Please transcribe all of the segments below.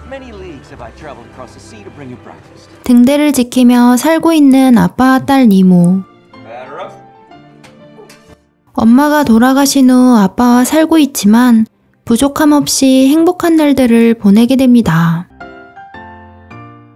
Many leagues have I traveled across the sea to bring you breakfast. 등대를 지키며 살고 있는 아빠와 딸 니모. Batter up. 엄마가 돌아가신 후 아빠와 살고 있지만 부족함 없이 행복한 날들을 보내게 됩니다.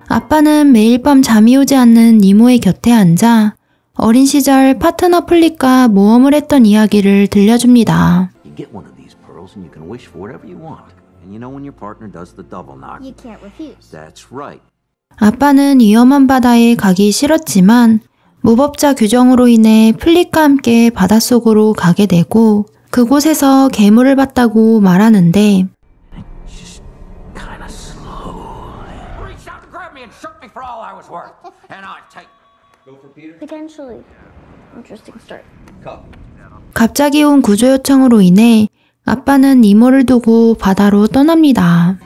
아빠는 매일 밤 잠이 오지 않는 니모의 곁에 앉아 어린 시절 파트너 플립과 모험을 했던 이야기를 들려줍니다. You get one of these pearls and you can wish for whatever you want. And you know when your partner does the double knock. You can't refuse. That's right. 아빠는 위험한 바다에 가기 싫었지만 무법자 규정으로 인해 플립과 함께 바닷속으로 가게 되고 그곳에서 괴물을 봤다고 말하는데 Just kind of slow. Reached out to grab me and shook me for all I was worth. And I take. Go for Peter. Potentially. Interesting start. Cup. 갑자기 온 구조 요청으로 인해 아빠는 니모를 두고 바다로 떠납니다.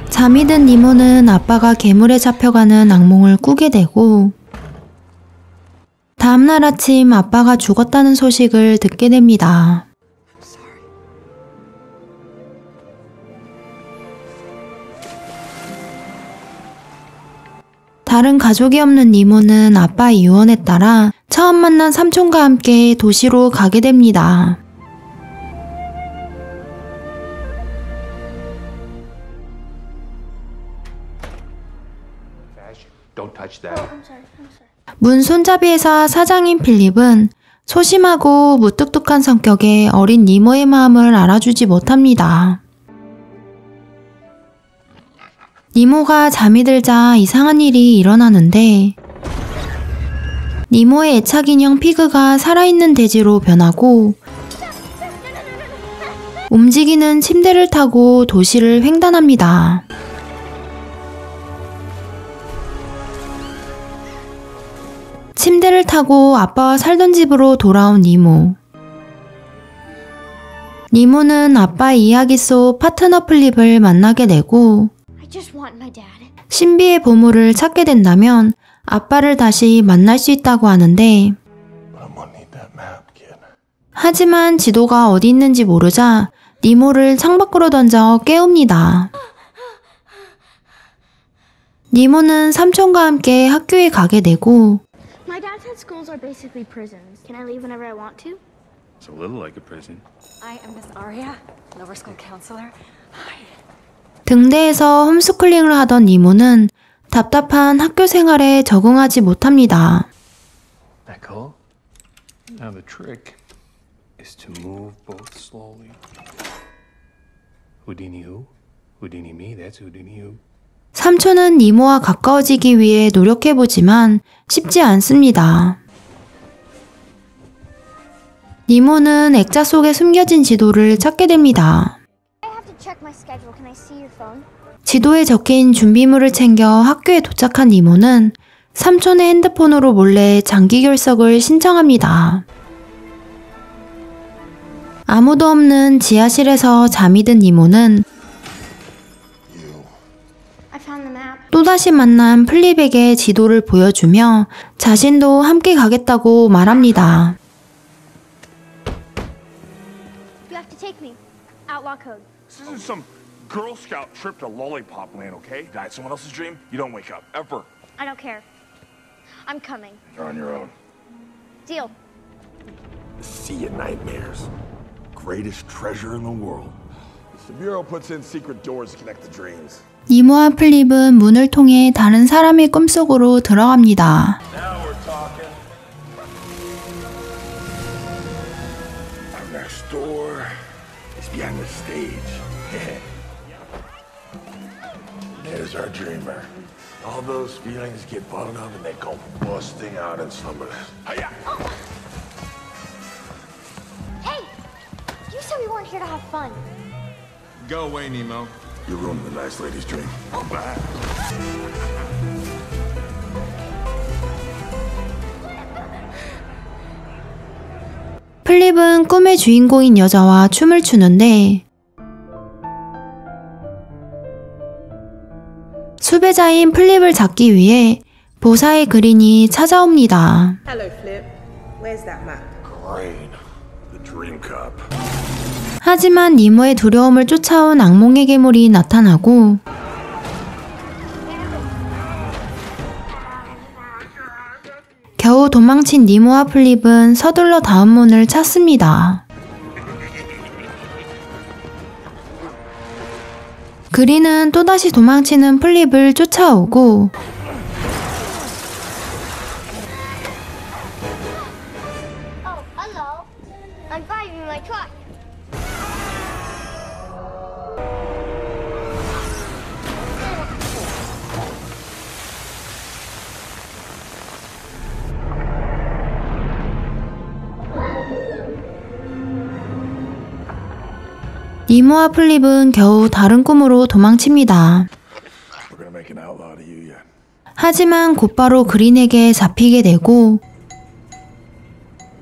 잠이 든 니모는 아빠가 괴물에 잡혀가는 악몽을 꾸게 되고 다음날 아침 아빠가 죽었다는 소식을 듣게 됩니다. 다른 가족이 없는 니모는 아빠의 유언에 따라 처음 만난 삼촌과 함께 도시로 가게 됩니다. Don't touch that. I'm sorry. 문 손잡이 회사 사장인 필립은 소심하고 무뚝뚝한 성격의 어린 니모의 마음을 알아주지 못합니다. 니모가 잠이 들자 이상한 일이 일어나는데 니모의 애착 인형 피그가 살아있는 돼지로 변하고 움직이는 침대를 타고 도시를 횡단합니다. 침대를 타고 아빠와 살던 집으로 돌아온 니모. 니모는 아빠의 이야기 속 파트너 플립을 만나게 되고 I just want my dad. 신비의 보물을 찾게 된다면 아빠를 다시 만날 수 있다고 하는데 But I'm gonna need that map, kid. 하지만 지도가 어디 있는지 모르자 니모를 창밖으로 던져 깨웁니다. 니모는 삼촌과 함께 학교에 가게 되고 My dad said schools are basically prisons. Can I leave whenever I want to? It's a little like a prison. I am Miss Aria, Nova School counselor. 등대에서 홈스쿨링을 하던 니모는 답답한 학교 생활에 적응하지 못합니다. That cool? Now the trick is to move both slowly. Houdini who? Houdini me? That's Houdini who? 삼촌은 니모와 가까워지기 위해 노력해보지만 쉽지 않습니다. 니모는 액자 속에 숨겨진 지도를 찾게 됩니다. I have to check my schedule. Can I see your phone? 지도에 적힌 준비물을 챙겨 학교에 도착한 니모는 삼촌의 핸드폰으로 몰래 장기 결석을 신청합니다. 아무도 없는 지하실에서 잠이 든 니모는 I found the map. 또다시 만난 플립에게 지도를 보여주며 자신도 함께 가겠다고 말합니다. You have to take me. Outlaw code. This isn't some Girl Scout trip to Lollipop Land, okay? Die someone else's dream, you don't wake up, ever. I don't care. I'm coming. You're on your own. Deal. Sea of nightmares. Greatest treasure in the world. The Bureau puts in secret doors to connect the dreams. 니모와 플립은 문을 통해 다른 사람의 꿈속으로 들어갑니다. Now we're talking. Our next door is behind the stage. There's our dreamer. All those feelings get bottled up and they go busting out in summer. Hiya! Hey! You said we weren't here to have fun. Go away, Nemo. You ruined the nice lady's dream. Bye. 플립은 꿈의 주인공인 여자와 춤을 추는데 수배자인 플립을 잡기 위해 보사의 그린이 찾아옵니다. Hello, Flip. Where's that map? Crane, the dream cop. 하지만 니모의 두려움을 쫓아온 악몽의 괴물이 나타나고 겨우 도망친 니모와 플립은 서둘러 다음 문을 찾습니다. 그린은 또다시 도망치는 플립을 쫓아오고 Oh, hello. I'm driving my truck. 니모와 플립은 겨우 다른 꿈으로 도망칩니다. We're gonna make an outlaw out of you yet. 하지만 곧바로 그린에게 잡히게 되고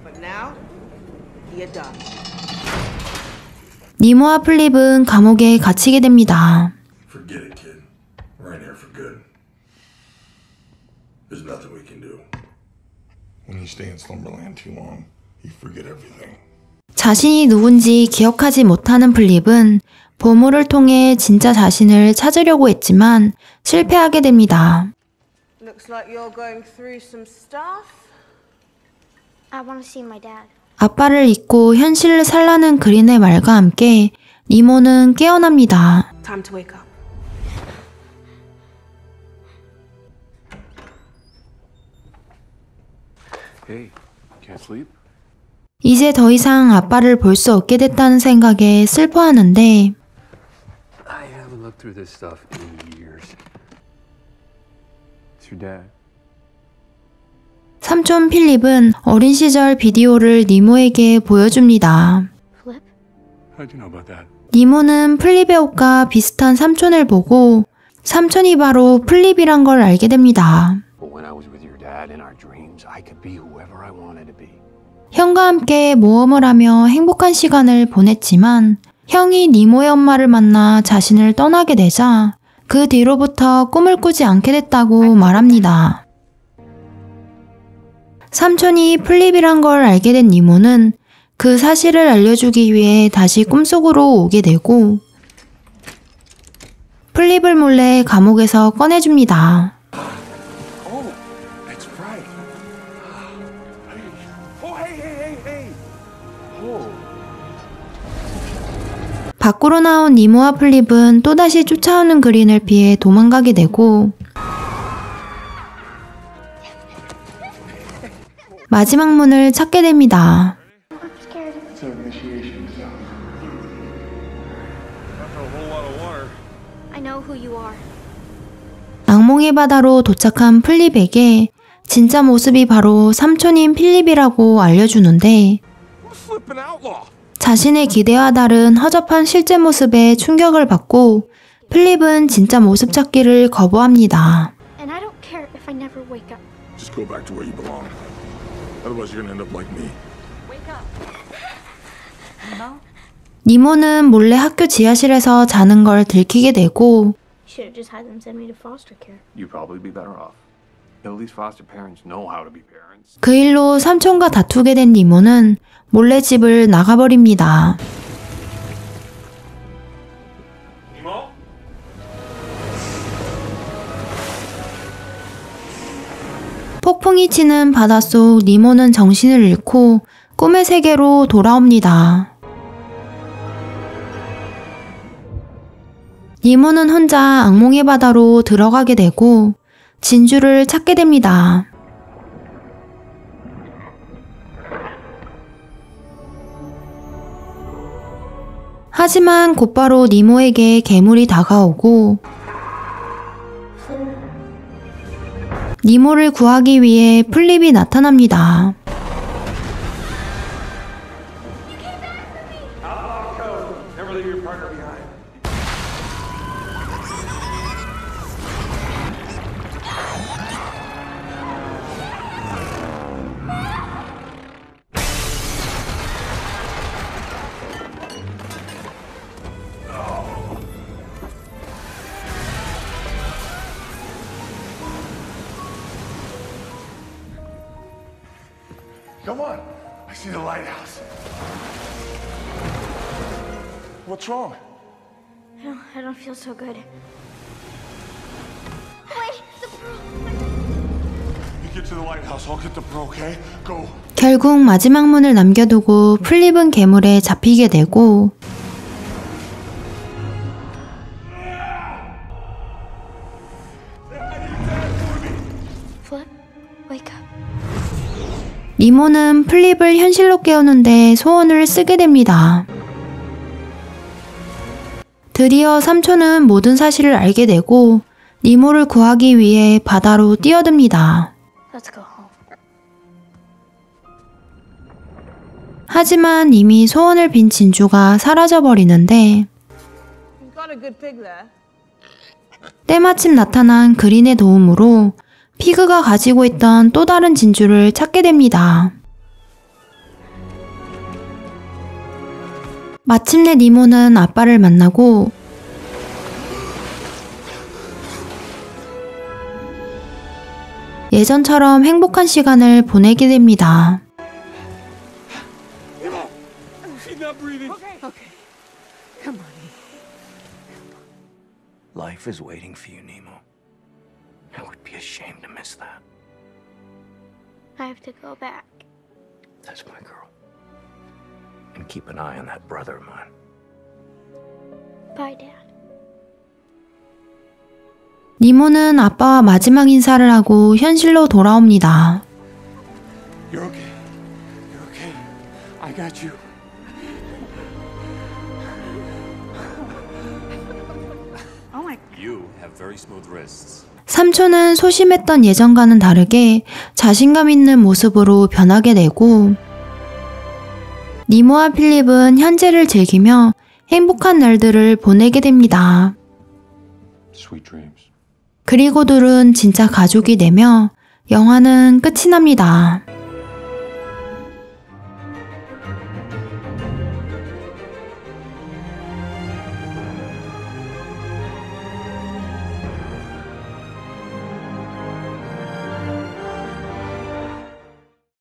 But now, you're done. 니모와 플립은 감옥에 갇히게 됩니다. Forget it, kid. We're in here for good. There's nothing we can do. When you stay in Slumberland too long, you forget everything. 자신이 누군지 기억하지 못하는 플립은 보물을 통해 진짜 자신을 찾으려고 했지만 실패하게 됩니다. Looks like you're going through some stuff. I want to see my dad. 아빠를 잊고 현실을 살라는 그린의 말과 함께 니모는 깨어납니다. Time to wake up. Hey, can't sleep? 이제 더 이상 아빠를 볼 수 없게 됐다는 생각에 슬퍼하는데 I haven't looked through this stuff in years. It's your dad. 삼촌 필립은 어린 시절 비디오를 니모에게 보여줍니다. Flip? How'd you know about that? 니모는 플립의 옷과 비슷한 삼촌을 보고 삼촌이 바로 플립이란 걸 알게 됩니다. But when I was with your dad in our dreams, I could be whoever I wanted to be. 형과 함께 모험을 하며 행복한 시간을 보냈지만 형이 니모의 엄마를 만나 자신을 떠나게 되자 그 뒤로부터 꿈을 꾸지 않게 됐다고 말합니다. 삼촌이 플립이란 걸 알게 된 니모는 그 사실을 알려주기 위해 다시 꿈속으로 오게 되고 플립을 몰래 감옥에서 꺼내줍니다. Oh, that's right. Oh, hey. Oh. 밖으로 나온 니모와 플립은 또다시 쫓아오는 그린을 피해 도망가게 되고 마지막 문을 찾게 됩니다. I'm scared. It's our initiation exam. After a whole lot of water. I know who you are. 악몽의 바다로 도착한 플립에게 진짜 모습이 바로 삼촌인 필립이라고 알려주는데 Flippin' outlaw. 자신의 기대와 다른 허접한 실제 모습에 충격을 받고 필립은 진짜 모습 찾기를 거부합니다. And I don't care if I never wake up. Just go back to where you belong. Otherwise, you're gonna end up like me. Wake up. Nemo? 니모는 몰래 학교 지하실에서 자는 걸 들키게 되고 You should have just had them send me to foster care. You'd probably be better off. At least foster parents know how to be parents. 그 일로 삼촌과 다투게 된 니모는 몰래 집을 나가버립니다. Nemo? 폭풍이 치는 바닷속 니모는 정신을 잃고 꿈의 세계로 돌아옵니다. 니모는 혼자 악몽의 바다로 들어가게 되고 진주를 찾게 됩니다. 하지만 곧바로 니모에게 괴물이 다가오고 니모를 구하기 위해 플립이 나타납니다. Never leave your partner behind. Come on. I see the lighthouse. What's wrong? I don't feel so good. Wait, the pearl. You get to the lighthouse. I'll get the pearl, okay? Go. 결국 마지막 문을 남겨두고 플립은 괴물에 잡히게 되고 Flip, wake up. 니모는 플립을 현실로 깨우는데 소원을 쓰게 됩니다. 드디어 삼촌은 모든 사실을 알게 되고 니모를 구하기 위해 바다로 뛰어듭니다. Let's go home. 하지만 이미 소원을 빈 진주가 사라져버리는데 You've got a good pig there. 때마침 나타난 그린의 도움으로 피그가 가지고 있던 또 다른 진주를 찾게 됩니다. 마침내 니모는 아빠를 만나고 예전처럼 행복한 시간을 보내게 됩니다. She's not breathing. Life is waiting for you, Nemo. I would be ashamed to miss that. I have to go back. That's my girl. And keep an eye on that brother of mine. Bye, Dad. 니모는 아빠와 마지막 인사를 하고 현실로 돌아옵니다. You're okay. You're okay. I got you. You have very smooth wrists. 삼촌은 소심했던 예전과는 다르게 자신감 있는 모습으로 변하게 되고 니모와 필립은 현재를 즐기며 행복한 날들을 보내게 됩니다. Sweet dreams. 그리고 둘은 진짜 가족이 되며 영화는 끝이 납니다.